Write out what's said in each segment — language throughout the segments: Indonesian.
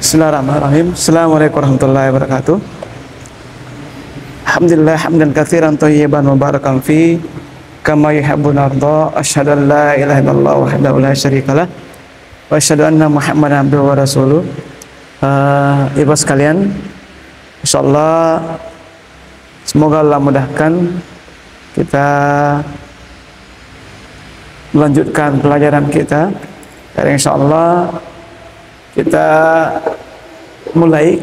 Bismillahirrahmanirrahim. Assalamualaikum warahmatullahi wabarakatuh. Alhamdulillah hamdan katsiran thayyiban mubarakan fi kama yuhibbuna arda. Asyhadu an la ilaha illallah wahdahu la syarikalah wa asyhadu anna Muhammadan abduhu wa rasuluh. Ibu sekalian, insyaallah semoga Allah mudahkan kita melanjutkan pelajaran kita. Dan insyaallah kita mulai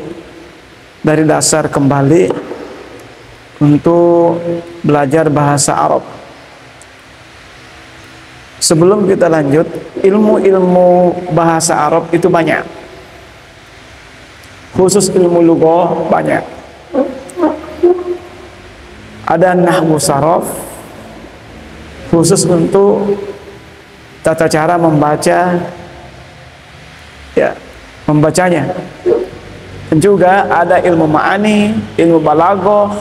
dari dasar kembali untuk belajar bahasa Arab. Sebelum kita lanjut, ilmu-ilmu bahasa Arab itu banyak. Khusus ilmu lughah banyak. Ada nahwu saraf, khusus untuk tata cara membaca, ya, membacanya. Dan juga ada ilmu ma'ani, ilmu balaghah.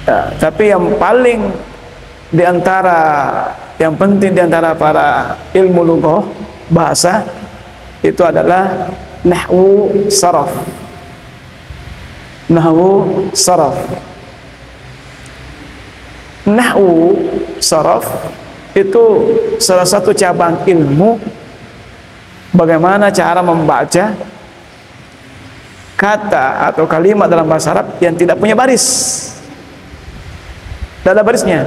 Ya, tapi yang paling yang penting diantara para ilmu lughah bahasa itu adalah nahwu saraf. Nahwu saraf. Nahwu saraf itu salah satu cabang ilmu bagaimana cara membaca kata atau kalimat dalam bahasa Arab yang tidak punya baris. Tidak ada barisnya.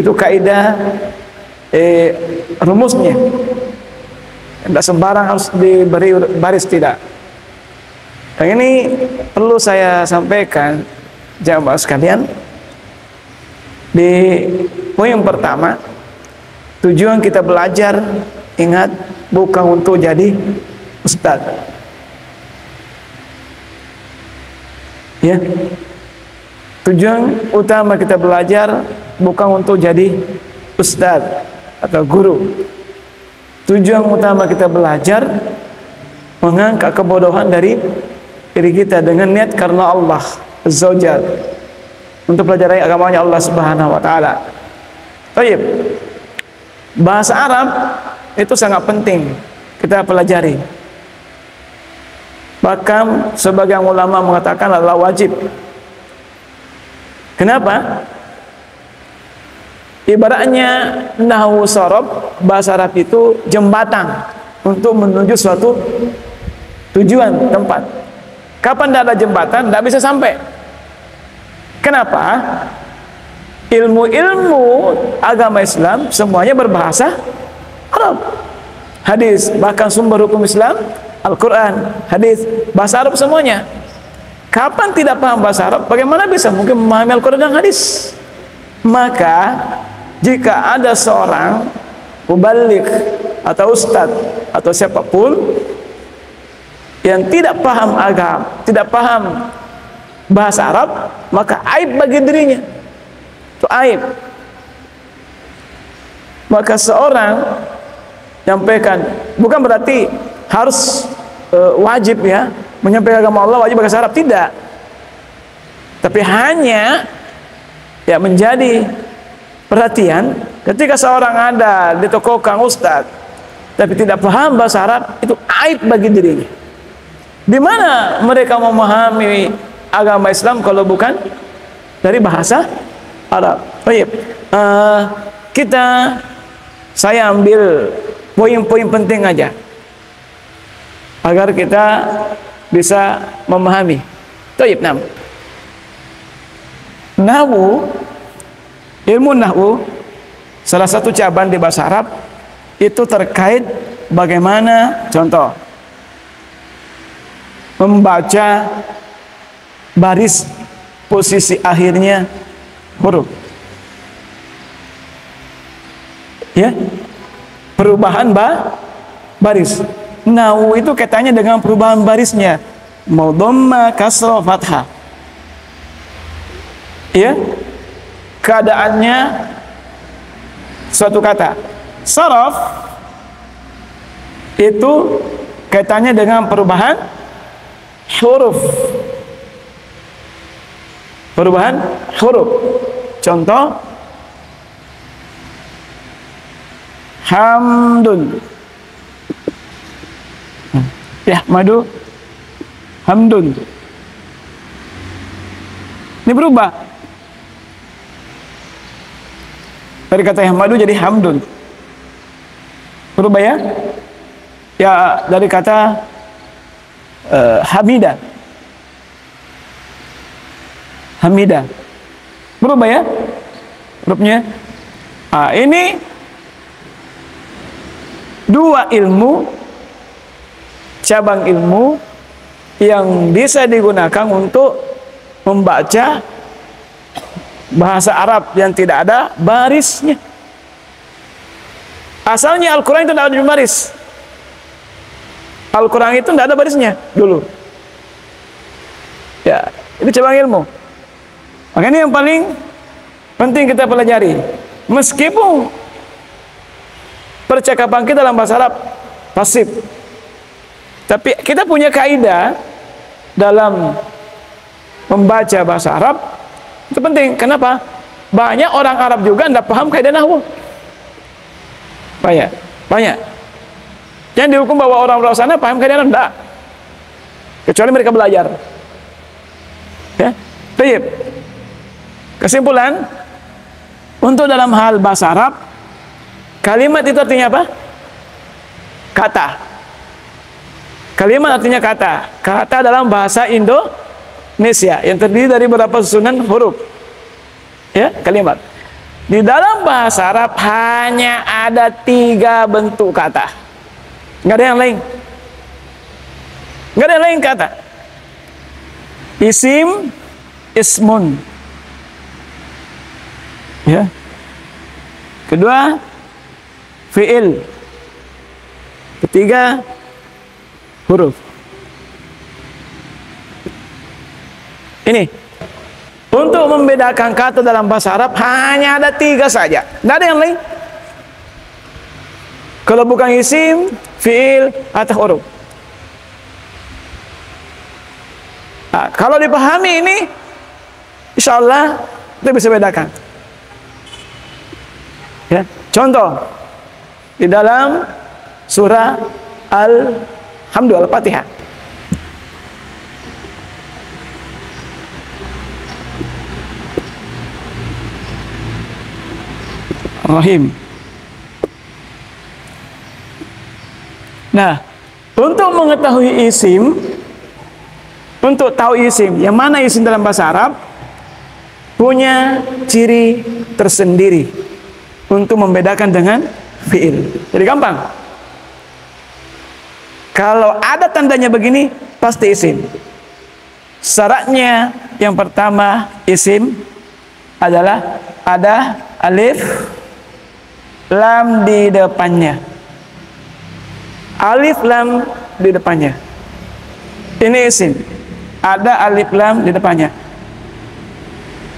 Itu kaidah rumusnya. Tidak sembarang harus diberi baris, tidak. Dan ini perlu saya sampaikan jamaah sekalian. Di poin yang pertama, tujuan kita belajar, ingat, bukan untuk jadi ustaz. Ya. Tujuan utama kita belajar bukan untuk jadi ustaz atau guru. Tujuan utama kita belajar mengangkat kebodohan dari diri kita dengan niat karena Allah Azza wa Jalla, untuk pelajari agamanya Allah Subhanahu wa taala. Baik. Bahasa Arab itu sangat penting kita pelajari. Bahkan sebagian ulama mengatakan adalah wajib. Kenapa? Ibaratnya nahwu saraf, bahasa Arab itu jembatan untuk menuju suatu tujuan tempat. Kapan tidak ada jembatan, tidak bisa sampai. Kenapa? Ilmu-ilmu agama Islam semuanya berbahasa Arab. Hadis, bahkan sumber hukum Islam, Al-Quran, hadis, bahasa Arab semuanya. Kapan tidak paham bahasa Arab, bagaimana bisa mungkin memahami Al-Quran dan hadis? Maka jika ada seorang mubaligh atau ustadz atau siapapun yang tidak paham agama, tidak paham bahasa Arab, maka aib bagi dirinya. Itu aib. Maka seorang menyampaikan, bukan berarti harus wajib ya menyampaikan agama Allah wajib bahasa Arab, tidak. Tapi hanya ya menjadi perhatian ketika seorang ada di toko kang ustadz tapi tidak paham bahasa Arab, itu aib bagi dirinya. Di mana mereka memahami agama Islam kalau bukan dari bahasa Arab? Baik, saya ambil poin-poin penting aja agar kita bisa memahami. Baik, nahwu, ilmu nahwu salah satu cabang di bahasa Arab itu terkait bagaimana, contoh, membaca baris posisi akhirnya huruf, ya, perubahan baris. Nahwu itu kaitannya dengan perubahan barisnya, mau dhamma, kasrah, fathah, ya, keadaannya suatu kata. Saraf itu kaitannya dengan perubahan huruf. Perubahan huruf. Contoh, hamdun. Yahmadu hamdun. Ini berubah dari kata yahmadu jadi hamdun. Berubah ya? Ya, dari kata hamida. Hamida. Berubah ya? Hurufnya. Ini dua ilmu, cabang ilmu yang bisa digunakan untuk membaca bahasa Arab yang tidak ada barisnya. Asalnya Al-Quran itu tidak ada baris. Al-Quran itu tidak ada barisnya dulu. Ya, itu cabang ilmu. Makanya yang paling penting kita pelajari. Meskipun percakapan kita dalam bahasa Arab pasif, tapi kita punya kaidah dalam membaca bahasa Arab. Itu penting. Kenapa? Banyak orang Arab juga tidak paham kaidah nahwu. Banyak. Yang dihukum bahwa orang luar sana paham kaidah nahwu, tidak. Kecuali mereka belajar. Ya, baik. Kesimpulan, untuk dalam hal bahasa Arab, kalimat itu artinya apa? Kata. Kalimat artinya kata. Kata dalam bahasa Indonesia yang terdiri dari beberapa susunan huruf. Ya, kalimat. Di dalam bahasa Arab hanya ada 3 bentuk kata. Nggak ada yang lain. Nggak ada yang lain kata. Isim, ismun. Ya. Kedua, fi'il. Ketiga, huruf. Ini untuk membedakan kata dalam bahasa Arab hanya ada 3 saja, tidak ada yang lain. Kalau bukan isim, fi'il atau huruf. Nah, kalau dipahami ini, insya Allah kita bisa bedakan. Ya, contoh di dalam surah Al-Fatihah. Rahim. Nah, untuk mengetahui isim, untuk tahu isim, yang mana isim dalam bahasa Arab, punya ciri tersendiri untuk membedakan dengan fi'il. Jadi gampang. Kalau ada tandanya begini, pasti isim. Syaratnya yang pertama isim adalah ada alif lam di depannya. Alif lam di depannya. Ini isim. Ada alif lam di depannya.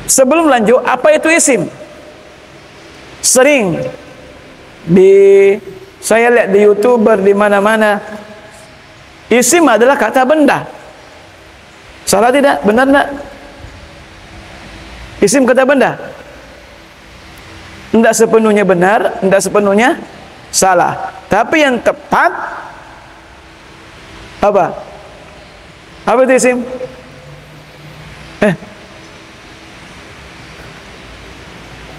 Sebelum lanjut, apa itu isim? Sering saya lihat di YouTuber di mana-mana, isim adalah kata benda. Salah tidak? Benar tidak? Isim kata benda. Tidak sepenuhnya benar, tidak sepenuhnya salah. Tapi yang tepat apa? Apa itu isim?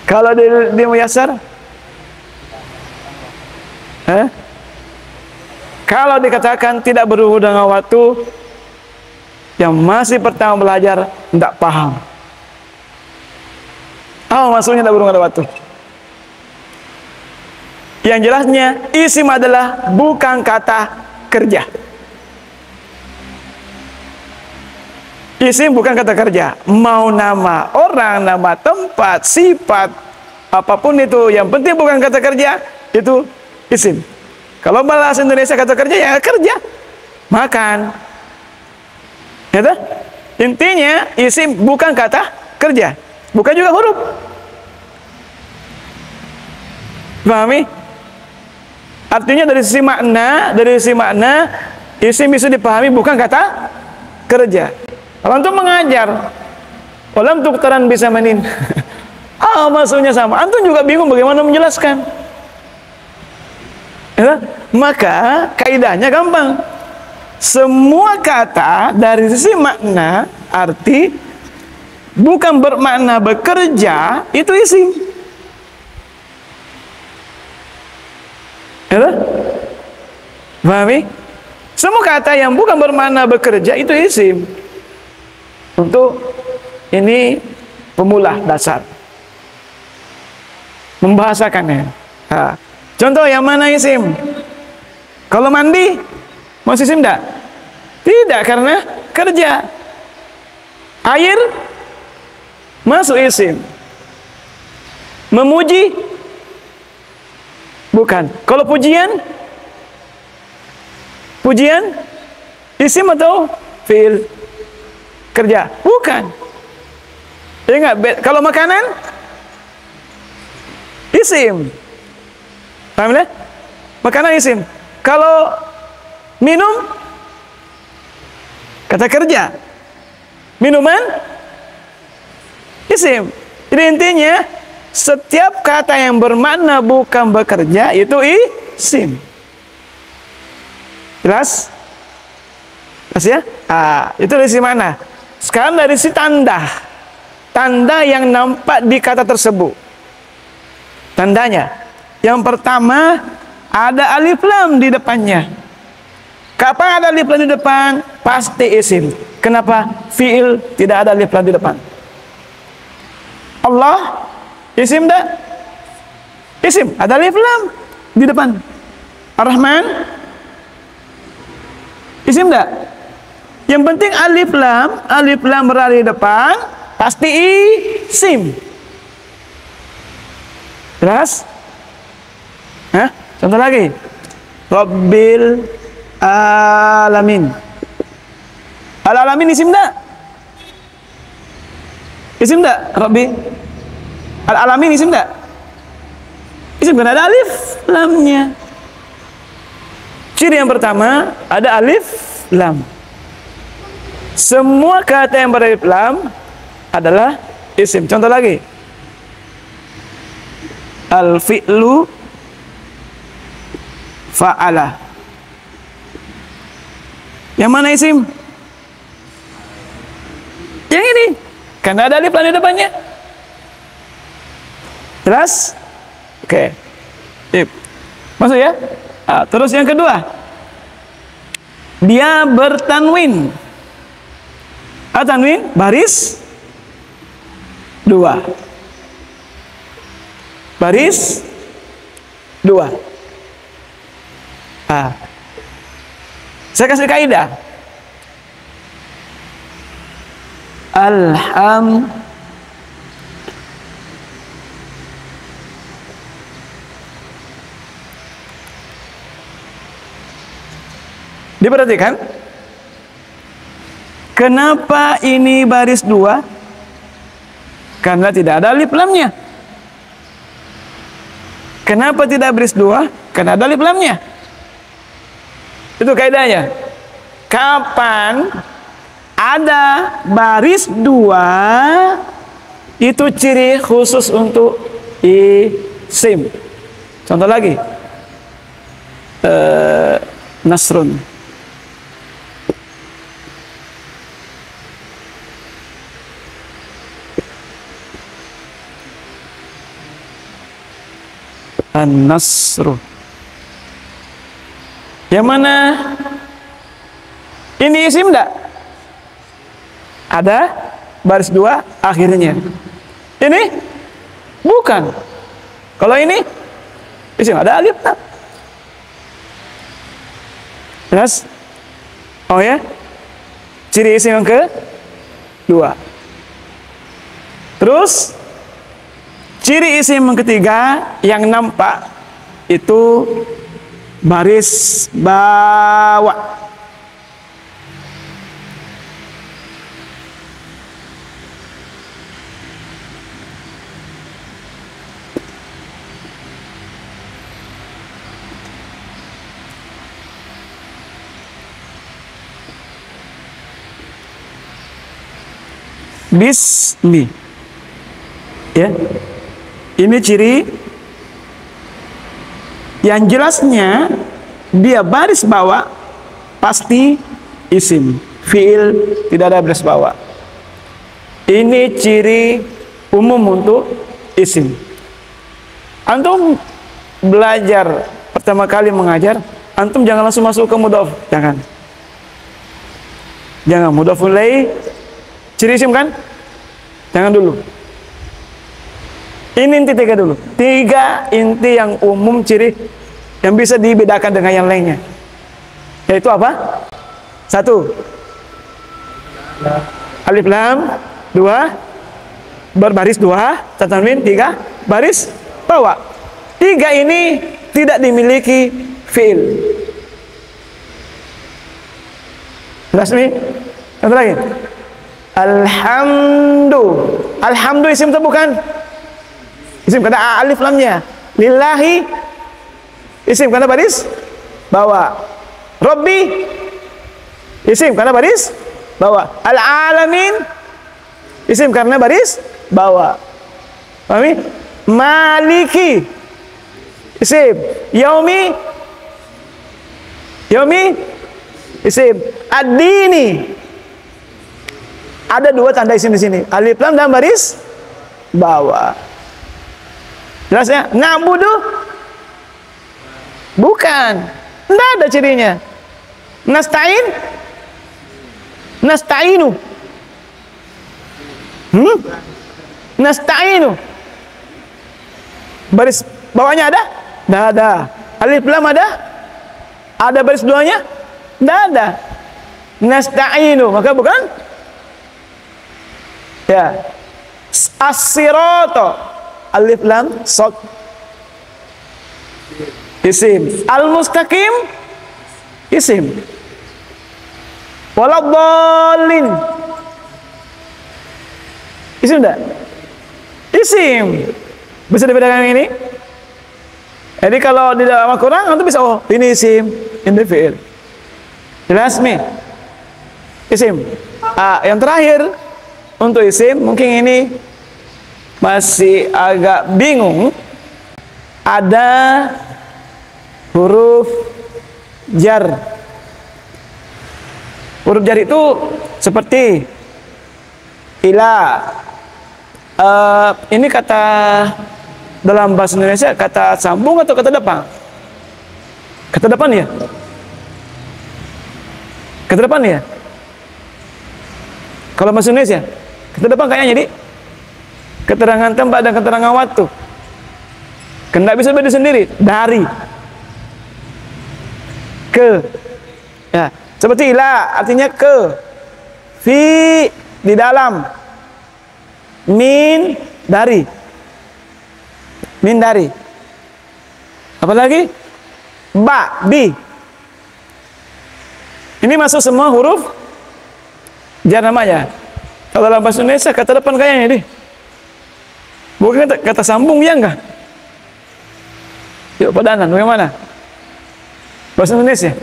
Kalau di Muyassar? Kalau dikatakan tidak berhubungan dengan waktu, yang masih pertama belajar tidak paham. Maksudnya tidak berhubungan dengan waktu. Yang jelasnya isim adalah bukan kata kerja. Isim bukan kata kerja. Mau nama orang, nama tempat, sifat, apapun itu, yang penting bukan kata kerja, itu isim. Kalau bahasa Indonesia kata kerja, ya kerja, makan. Ya, intinya isim bukan kata kerja, bukan juga huruf. Pahami? Artinya dari sisi makna, isim bisa dipahami bukan kata kerja. Kalau untuk mengajar, walam tuktaran bisa manin. Maksudnya sama. Antum juga bingung bagaimana menjelaskan. Ya? Maka kaidahnya gampang. semua kata dari sisi makna, arti, bukan bermakna bekerja, itu isim. Ya? Pahami? Semua kata yang bukan bermakna bekerja itu isim. Untuk ini pemula dasar membahasakannya. Nah, contoh yang mana isim? Kalau mandi, masih isim enggak? Tidak, karena kerja. Air masuk isim. Memuji bukan. Kalau pujian, pujian isim atau fi'il? Kerja, bukan. Ingat, kalau makanan isim. Paham ya? Makanan isim. Kalau minum, kata kerja. Minuman isim. Jadi intinya, setiap kata yang bermakna bukan bekerja itu isim. Jelas? Jelas ya? Itu dari sisi mana? Sekarang dari sisi tanda. Tanda yang nampak di kata tersebut. Tandanya. Yang pertama, ada alif lam di depannya. Kapan ada alif lam di depan? Pasti isim. Kenapa? Fi'il tidak ada alif lam di depan. Allah, isim tak? Isim, ada alif lam di depan. Ar-Rahman, isim tak? Yang penting alif lam berada di depan, pasti isim. Jelas? Hah? Contoh lagi. Rabbil alamin. Al-alamin isim tak? Isim tak? Rabbi. Al-alamin isim tak? Isim, kan ada alif lamnya. Ciri yang pertama, ada alif lam. Semua kata yang beralif lam adalah isim. Contoh lagi. Al-fi'lu fa'ala. Yang mana isim? Yang ini. Karena ada alif lam di depannya. Jelas? Oke. Masuk ya? Terus yang kedua. Dia bertanwin. Tanwin baris 2. Baris 2. Saya kasih kaidah. Diperhatikan. Kenapa ini baris 2? Karena tidak ada alif lamnya. Kenapa tidak baris 2? Karena ada alif lamnya. Itu kaidahnya. Kapan ada baris 2, itu ciri khusus untuk isim. Contoh lagi. Nasrun. An-Nasru. Yang mana? Ini isim enggak? Ada baris 2 akhirnya. Ini bukan. Kalau ini isim, ada alif tak? Jelas? Oh ya? Ciri isim yang kedua. Terus ciri isim yang ketiga yang nampak itu baris bawah. Bismi. Ya. Ini ciri yang jelasnya dia baris bawah pasti isim. Fiil tidak ada baris bawah. Ini ciri umum untuk isim. Antum belajar pertama kali mengajar, antum jangan langsung masuk ke mudhaf, jangan. Jangan mudhaf ilaih ciri isim kan? Jangan dulu. Ini inti tiga dulu. Tiga inti yang umum ciri yang bisa dibedakan dengan yang lainnya. Yaitu apa? Satu, alif lam. Dua, berbaris dua, tanwin. Tiga, baris bawah. Tiga ini tidak dimiliki fiil. Jelas nih? Satu lagi. Alhamdu. Alhamdu isim itu bukan? Isim karena alif lamnya. Lillahi isim karena baris bawah. Rabbi isim karena baris bawah. Al-alamin isim karena baris bawah. Pahami? Maliki isim. Yaumi isim. Ad-dini ada dua tanda isim di sini. Alif lam dan baris bawah. Jelas ya? Na'budu bukan. Tidak ada cirinya. Nasta'inu. Nasta'inu. Baris bawahnya ada? Tidak ada. Alif lam ada? Ada baris duanya? Tidak ada. Nasta'inu, maka bukan? Ya. As-sirata. Alif lam shad. Isim. Al-mustaqim isim. Waladhdallin isim enggak? Isim. Bisa dibedakan ini? Jadi kalau di dalam Al-Quran itu bisa, oh ini isim, ini fi'il. Jelas nih? Isim. Yang terakhir untuk isim, mungkin ini masih agak bingung. Ada huruf jar. Huruf jar itu seperti ila. Ini kata dalam bahasa Indonesia kata sambung atau kata depan? Kata depan ya? Kata depan ya? Kalau bahasa Indonesia, kata depan kayaknya jadi keterangan tempat dan keterangan waktu. Tidak bisa beda sendiri. Dari, ke, ya seperti ila artinya ke, fi di dalam, min dari, apalagi ba, bi. Ini masuk semua huruf jar namanya. Kalau dalam bahasa Indonesia kata depan kayaknya deh, bukan kata sambung ya enggak? Yuk padanan bagaimana bahasa Indonesia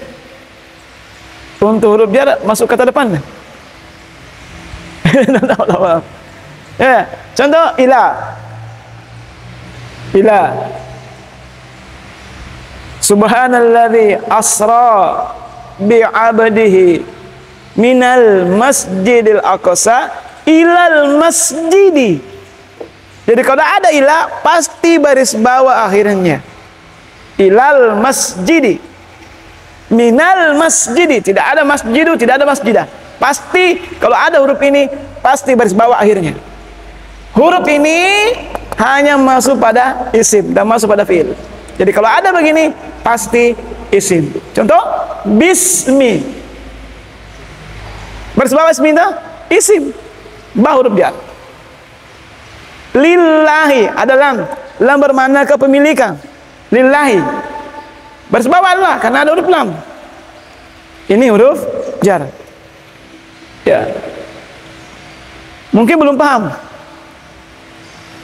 untuk huruf jar masuk kata depan? Ya, contoh ila. Subhanalladzi asra bi'abdihi minal masjidil aqsa ilal masjidi. Jadi kalau ada ila pasti baris bawah akhirnya. Ilal masjidi, minal masjidi. Tidak ada masjidu, tidak ada masjidah. Pasti kalau ada huruf ini pasti baris bawah akhirnya. Huruf ini hanya masuk pada isim dan masuk pada fiil. Jadi kalau ada begini pasti isim. Contoh bismi, baris bawah ismi itu isim, bawah huruf jar. Lillahi ada lam bermakna kepemilikan. Lillahi baris bawah Allah karena ada huruf lam. Ini huruf jar. Ya. Mungkin belum paham.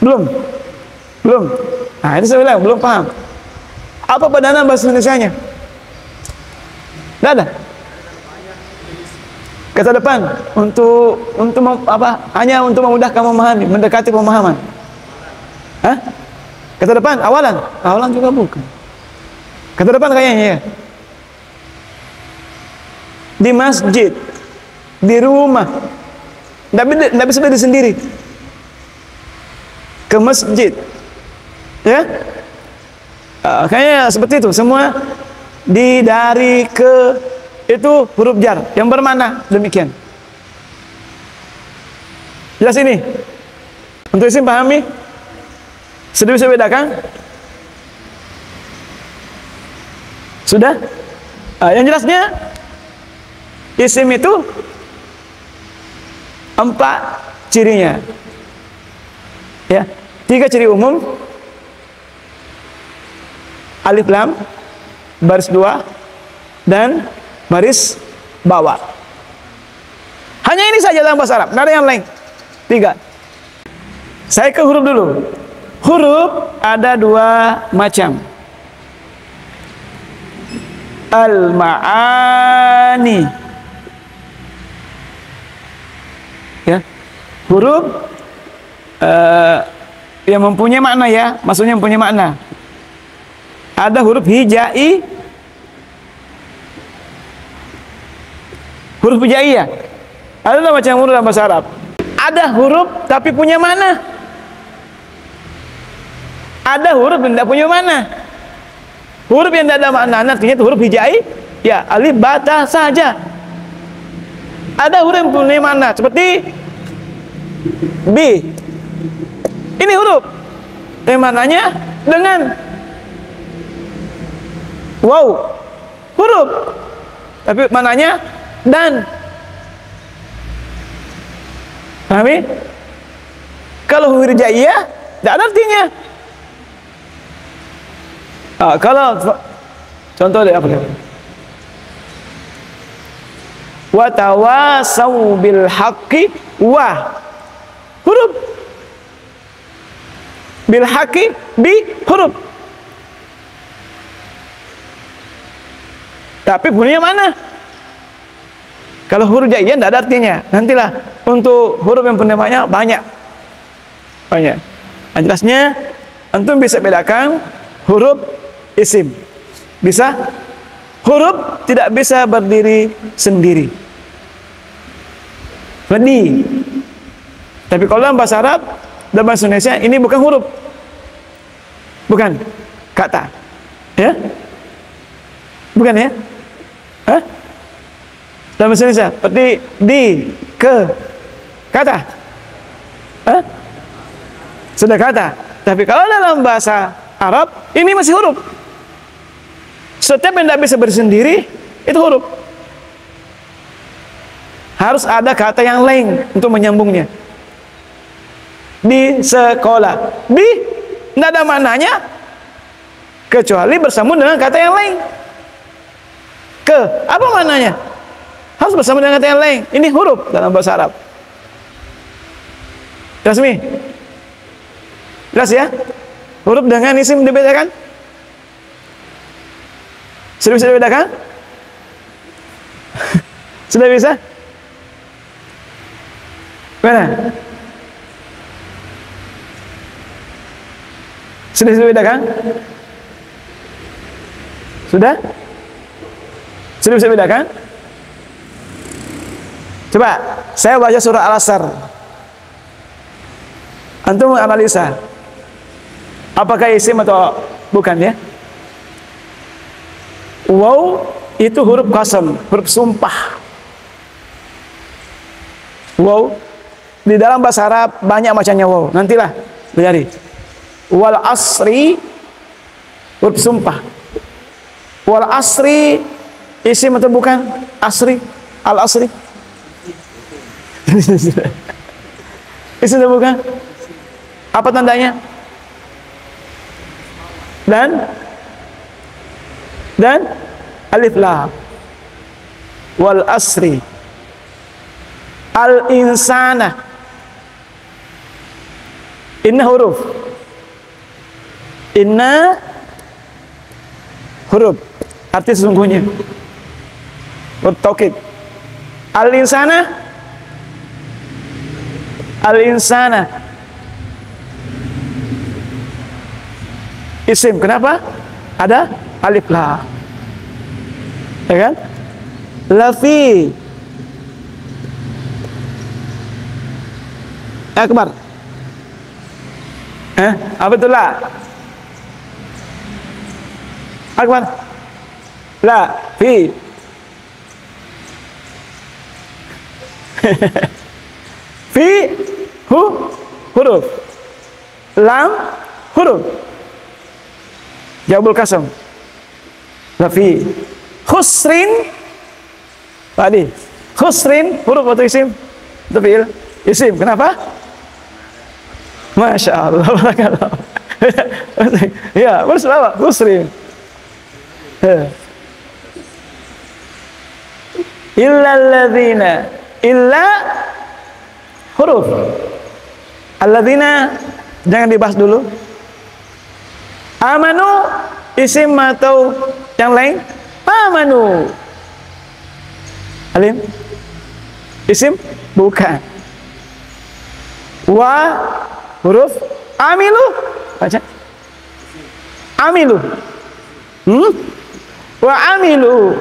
Belum. Nah, ini saya bilang belum paham. Apa padanan bahasa Indonesianya? Tidak ada. Kata depan untuk apa? Hanya untuk memudahkan memahami, mendekati pemahaman. Hah? Kata depan awalan? Awalan juga bukan. Kata depan kayaknya ya. di masjid, di rumah. Tidak bisa berdiri sendiri. Ke masjid, ya. Kayaknya seperti itu. Semua di, dari, ke, itu huruf jar yang bermakna demikian. Jelas ini? Untuk isim pahami? Sudah bisa bedakan? Sudah? Yang jelasnya isim itu 4 cirinya, ya. 3 ciri umum: alif lam, baris 2, dan baris bawah. Hanya ini saja dalam bahasa Arab, tidak ada yang lain. 3. Saya ke huruf dulu. Huruf ada 2 macam. Al-ma'ani, ya, huruf yang mempunyai makna, ya, maksudnya mempunyai makna. Ada huruf hijai, huruf hijaiyah. Ada macam huruf dalam bahasa Arab. Ada huruf tapi punya makna. Ada huruf yang tidak punya makna. Huruf yang tidak ada makna artinya itu huruf hijai, ya, alif bata saja. Ada huruf yang punya makna seperti B. Ini huruf yang maknanya dengan wow, huruf tapi maknanya dan. Pahami? Kalau huruf hijaiyah tidak ada artinya. Kalau contoh deh, apa ya? Wa tawasau bil haqqi, wa huruf, bil haqqi bi huruf. Tapi bunyinya mana? Kalau huruf hijaiyah tidak ada artinya. Nantilah untuk huruf yang punya banyak. Nah, jelasnya antum bisa bedakan huruf isim. Bisa? Huruf tidak bisa berdiri sendiri. Berdiri. Tapi kalau dalam bahasa Arab, dalam bahasa Indonesia, ini bukan huruf. Bukan kata. Ya? Bukan, ya? Hah? Dalam bahasa Indonesia, seperti di, ke, kata. Hah? Sudah kata. Tapi kalau dalam bahasa Arab, ini masih huruf. Setiap yang tidak bisa bersendiri, itu huruf. Harus ada kata yang lain untuk menyambungnya. Di sekolah. Di, tidak ada maknanya, kecuali bersambung dengan kata yang lain. Ke, apa maknanya? Harus bersambung dengan kata yang lain. Ini huruf dalam bahasa Arab. Jelas mi? Jelas ya? Huruf dengan isim dibedakan? Sudah bisa dibedakan? Sudah bisa? Mana? Sudah bisa dibedakan? Sudah? Sudah bisa dibedakan? Coba, saya baca surah Al-Asr. Antum analisa. Apakah isim atau bukan, ya? Waw itu huruf qasam, huruf sumpah. Waw di dalam bahasa Arab banyak macamnya waw. Nantilah belajar. Wal asri huruf sumpah. Wal asri isim atau bukan? Asri, al asri. Isim atau bukan? Apa tandanya? Dan alif lam. Wal asri al insana. Inna huruf. Inna huruf arti sesungguhnya. Bertaukid. Al insana, al insana isim. Kenapa? Ada alif lam, ya kan? lafi. Akbar. Apa itu la? Akbar. La fi. Fi huruf. Lam huruf. Jawabul kasam. Lafi. Khusrin. Tadi. Khusrin huruf atau isim? Itu fi'il. Isim. Kenapa? Masya Allah. Ya, terus apa? Khusrin. Illalladzina. Illa huruf. Alladzina jangan dibahas dulu. Amanu isim atau yang lain? Amanu. Alim? Isim? Bukan. Wa huruf. Amilu. Baca. Amilu. Wa amilu.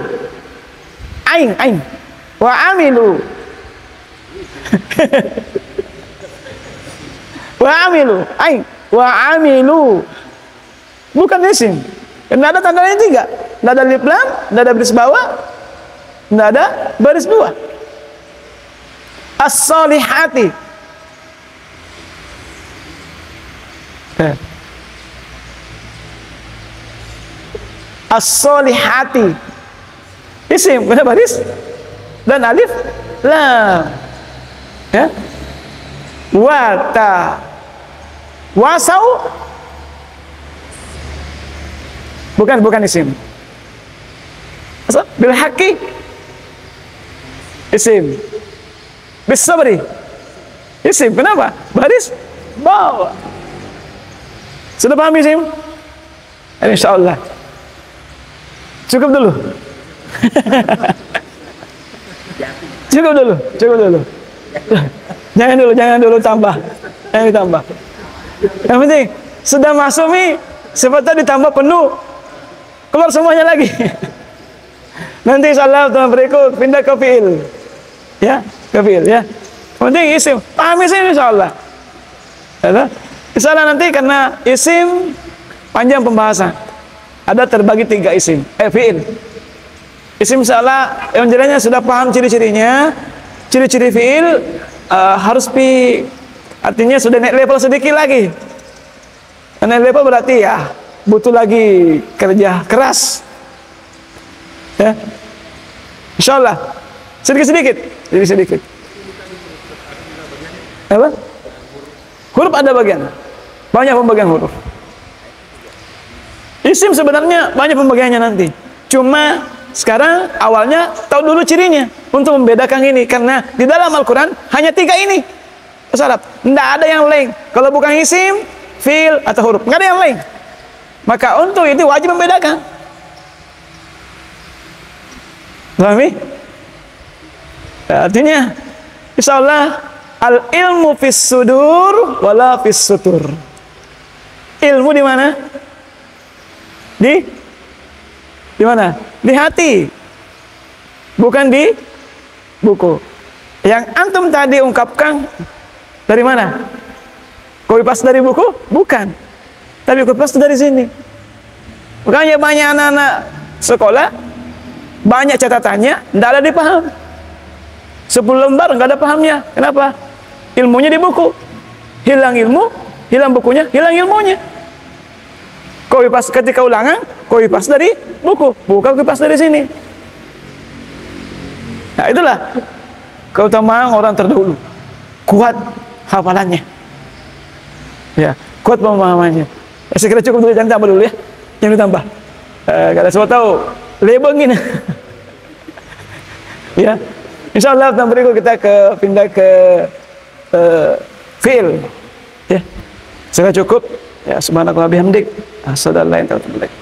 Ain. Wa amilu. Wa amilu. Ain. Wa amilu. Bukan isim. Tidak ada tandanya 3. Tidak ada lip lam, tidak ada baris bawah, tidak ada baris 2. As-solihati. As-solihati. Isim, ada baris dan alif lam. Ya. Wata. Wasau. Bukan isim. Bil haqqi. Isim. Bis sabri. Isim. Kenapa? Baris bawah. Sudah paham isim? Insyaallah. Cukup dulu. Cukup dulu. Jangan dulu tambah. Jangan ditambah. Yang penting sudah masuk nih, sifatnya ditambah penuh. Keluar semuanya lagi. Nanti insyaallah tahun berikut pindah ke fi'il. Ya, ke fi'il ya. Yang penting isim. Paham isim insyaallah. Ya, insyaallah nanti karena isim panjang pembahasan. Ada terbagi 3 isim. Fi'il. Isim insyaallah yang jelasnya sudah paham ciri-cirinya. Ciri-ciri fi'il harus artinya sudah naik level sedikit lagi. Naik level berarti ya butuh lagi kerja keras. Ya. Insyaallah sedikit. Apa? Huruf ada bagian. Banyak pembagian huruf. Isim sebenarnya banyak pembagiannya nanti. Cuma sekarang awalnya tahu dulu cirinya untuk membedakan ini, karena di dalam Al-Quran hanya 3 ini. Arab. Tidak ada yang lain. Kalau bukan isim, fi'il atau huruf, nggak ada yang lain. Maka untuk itu wajib membedakan. Pahami? Artinya, insyaallah al-ilmu fis sudur wala fis sutur. Ilmu di mana? Di mana? Di hati. Bukan di buku. Yang antum tadi ungkapkan dari mana? Copy paste dari buku? Bukan. Tapi copy paste dari sini. Makanya banyak anak-anak sekolah banyak catatannya, tidak ada dipaham. 10 lembar nggak ada pahamnya. Kenapa? Ilmunya di buku. Hilang ilmu, hilang bukunya, hilang ilmunya. Copy paste ketika ulangan, copy paste dari buku, bukan copy paste dari sini. Nah, itulah keutamaan orang terdahulu. Kuat hafalannya. Ya, kuat pemahamannya. Saya kira cukup dulu, jangan tambah dulu ya. Jangan ditambah. Kalau semua tahu lebengin. Ya. Insyaallah tahun berikut kita pindah ke fi'il. Ya. Saya cukup. Ya, subhanakallah bihamdik. Asyhadu an la ilaha illa anta